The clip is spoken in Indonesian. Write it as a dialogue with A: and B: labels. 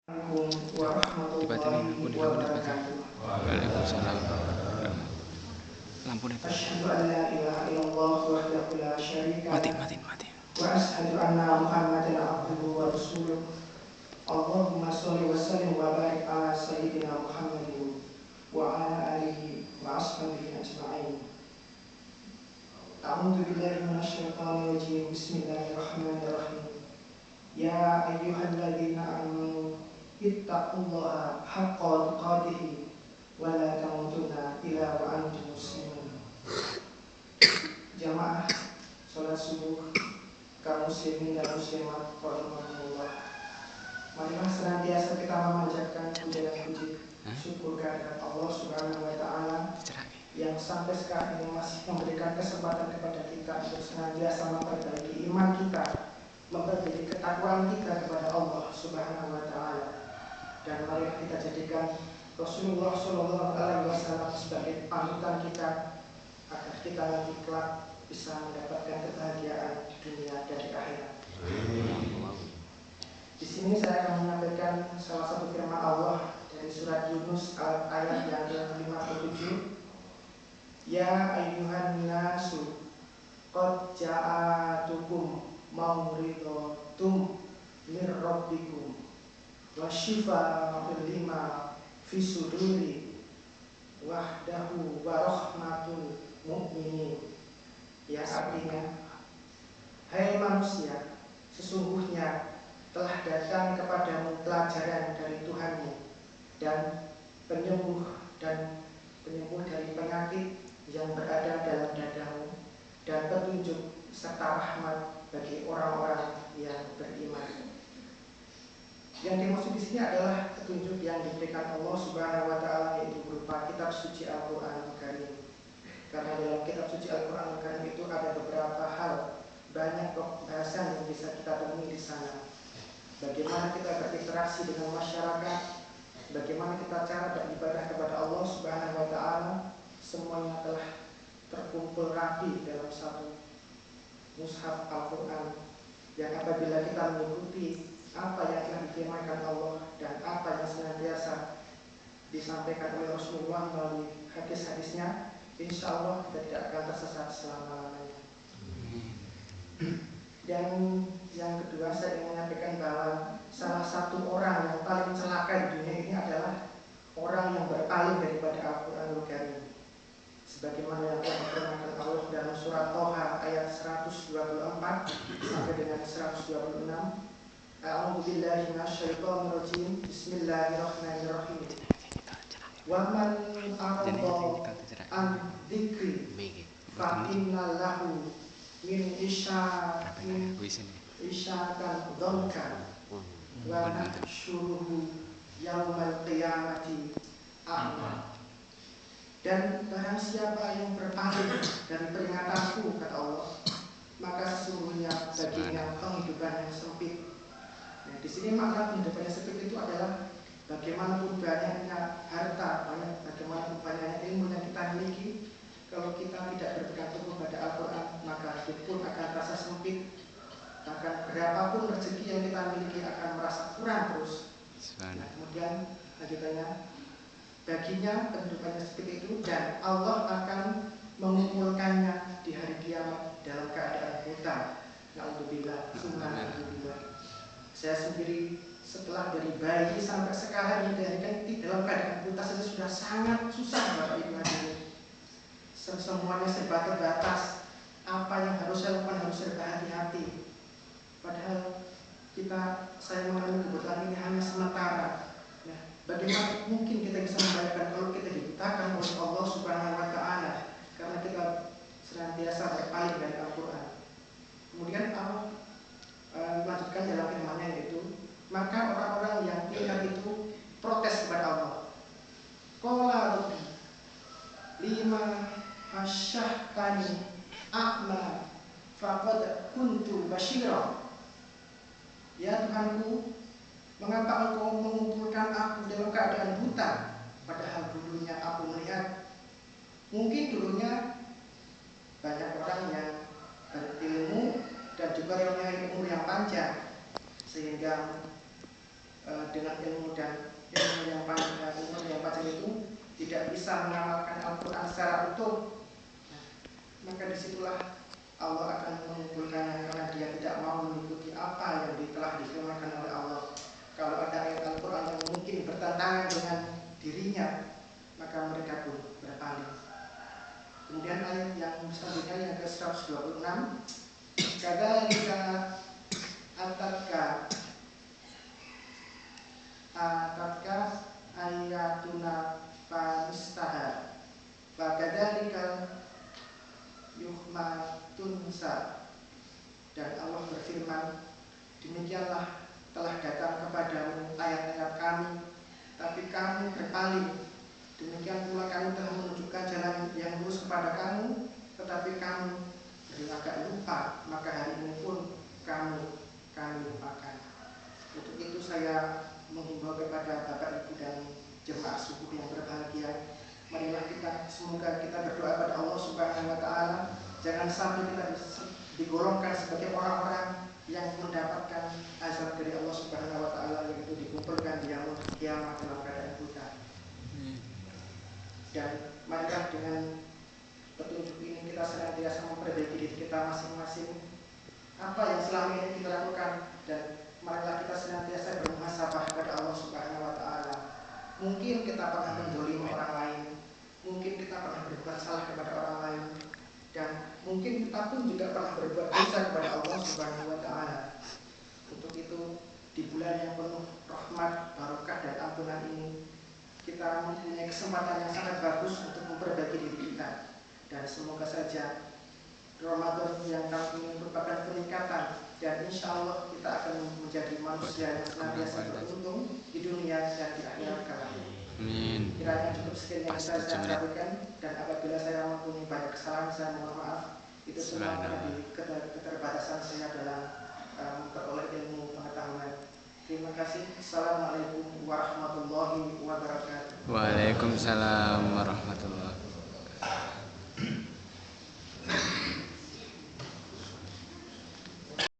A: Assalamualaikum warahmatullahi wabarakatuh.
B: Waalaikumsalam. Lampu nih.
A: Asyhadu an la ilaha illallah wahdahu la syarika
B: Mati.
A: wa asyhadu anna Muhammadan abduhu wa rasuluh. Allahumma shalli wa sallim wa barik ala sayyidina Muhammadin wa ala alihi wa ashabihi ajma'in. A'udzu billahi minasyaitonir rajim. Bismillahirrahmanirrahim. Ya ayyuhalladzina amanu ittaqullaha haqqa tuqatih wa la tamutunna illa wa antum muslimun. Jamaah salat subuh kaum muslimin dan muslimat rahimakumullah. Marilah senantiasa kita memanjatkan puja dan puji syukur kehadirat Allah Subhanahu wa taala yang sampai sekarang ini masih memberikan kesempatan kepada kita untuk senantiasa memperbaiki iman kita, memperbaiki ketakwaan kita kepada Allah Subhanahu wa taala. Dan mari kita jadikan Rasulullah Shallallahu Alaihi Wasallam sebagai panutan kita agar kita nanti kelak bisa mendapatkan kebahagiaan di dunia dan di akhirat. Di sini saya akan menyampaikan salah satu firman Allah dari surat Yunus ayat yang ke-57. Ya ayyuhan nasu qad ja'atukum mau'idhatum mir rabbikum wa shifaa'un lima fi suduri wahdahu wa rahmatul mu'minin. Yang artinya, hai manusia, sesungguhnya telah datang kepadamu pelajaran dari Tuhanmu dan penyembuh dari penyakit yang berada dalam dadamu dan petunjuk serta rahmat bagi orang-orang yang beriman. Yang dimaksud di sini adalah petunjuk yang diberikan Allah Subhanahu wa taala, yaitu berupa kitab suci Al-Qur'an Karim. Karena dalam kitab suci Al-Qur'an Karim itu ada beberapa hal, banyak bahasan yang bisa kita temui di sana. Bagaimana kita berinteraksi dengan masyarakat, bagaimana kita cara beribadah kepada Allah Subhanahu wa taala, semuanya telah terkumpul rapi dalam satu mushaf Al-Qur'an yang apabila kita mengikuti apa yang telah difirmankan Allah dan apa yang senantiasa disampaikan oleh Rasulullah melalui hadis-hadisnya, insya Allah kita tidak akan tersesat selama-lamanya. Dan yang kedua, saya ingin menyampaikan bahwa salah satu orang yang paling celaka di dunia ini adalah orang yang berpaling daripada Al-Qur'anul Karim. Sebagaimana yang telah difirmankan Allah dalam surat Toha ayat 124 sampai dengan 126. A'udzu billahi minasyaitonir rajim. Bismillahirrahmanirrahim. Wa man a'rada an dzikri fa inna lahu min isyakan dzonka wa nahsyuruhu yaumal qiyamati a'ma. Dan barang siapa yang berpaling dari peringatanku, kata Allah, maka sesungguhnya baginya kehidupan yang sempit. Nah, di sini makna kehidupan yang sempit itu adalah bagaimanapun banyaknya harta, bagaimanapun banyaknya ilmu yang kita miliki, kalau kita tidak berpegang teguh pada Al-Quran, maka hidup pun akan terasa sempit. Bahkan berapapun rezeki yang kita miliki akan merasa kurang terus. Nah, kemudian lanjutannya, baginya kehidupannya seperti itu, dan Allah akan mengumpulkannya di hari kiamat dalam keadaan buta. Na'udzubillah, subhanallah. Saya sendiri setelah dari bayi sampai sekarang dilahirkan dalam keadaan buta saja sudah sangat susah, Bapak Ibu hadirin. Semuanya serba terbatas. Apa yang harus saya lakukan harus serba hati-hati. Padahal saya mengalami kebutaan ini hanya sementara. Nah, bagaimana mungkin kita bisa membayangkan kalau kita dibutakan oleh Allah Subhanahu wa taala karena kita senantiasa berpaling dari Al-Qur'an. Kemudian Allah melanjutkan dalam firman-Nya, yaitu maka orang-orang yang ingkar itu protes kepada Allah. Qala rabbi lima hasyahkani a'ma faqad kuntu basyira. Ya Tuhanku, mengapa engkau mengumpulkan aku dalam keadaan buta, padahal dulunya aku melihat? Mungkin dulunya banyak orang yang berilmu dan juga yang memiliki umur yang panjang, sehingga dengan ilmu dan ilmu yang panjang itu tidak bisa mengamalkan Al-Quran secara utuh, maka disitulah Allah akan mengumpulkannya karena dia tidak mau mengikuti apa yang telah difirmankan oleh Allah. Kalau ada ayat Al-Quran yang mungkin bertentangan dengan dirinya, maka mereka pun berpaling. Kemudian ayat yang selanjutnya yang ke-126, kadzalika atatka ayatuna fanistaha wa kadzalika yuhma tunsa. Dan Allah berfirman, demikianlah telah datang kepadamu ayat-ayat kami, tapi kamu berpaling. Demikian pula kami telah menunjukkan jalan yang lurus kepada kamu, tetapi kamu berlagak lupa, maka hari ini pun kami lupakan. Untuk itu saya menghimbau kepada Bapak Ibu dan jemaah subuh yang berbahagia, marilah semoga kita berdoa pada Allah Subhanahu wa Ta'ala, jangan sampai kita digolongkan sebagai orang-orang yang mendapatkan azab dari Allah Subhanahu wa Ta'ala, yaitu dikumpulkan di yaumul qiyamah dalam keadaan buta. Dan marilah dengan petunjuk ini kita senantiasa memperbaiki diri kita masing-masing, apa yang selama ini kita lakukan, dan marilah kita senantiasa bermuhasabah kepada Allah Subhanahu wa Ta'ala. Mungkin kita pernah menzalimi orang lain, mungkin kita pernah berbuat salah kepada orang lain, dan mungkin kita pun juga pernah berbuat dosa kepada Allah Subhanahu wa Ta'ala. Untuk itu, di bulan yang penuh rahmat, barokah dan ampunan ini, kita mempunyai kesempatan yang sangat bagus untuk memperbaiki diri kita. Dan semoga saja Ramadan yang tahun ini merupakan peningkatan, dan insya Allah kita akan menjadi manusia yang senantiasa beruntung di dunia dan di akhirat kelak.
B: Amin.
A: Kiranya cukup sekian yang saya sampaikan, dan apabila saya mempunyai banyak kesalahan, saya mohon maaf. Itu semua karena keterbatasan saya dalam memperoleh ilmu pengetahuan. Terima kasih. Assalamualaikum warahmatullahi wabarakatuh.
B: Waalaikumsalam warahmatullahi wabarakatuh.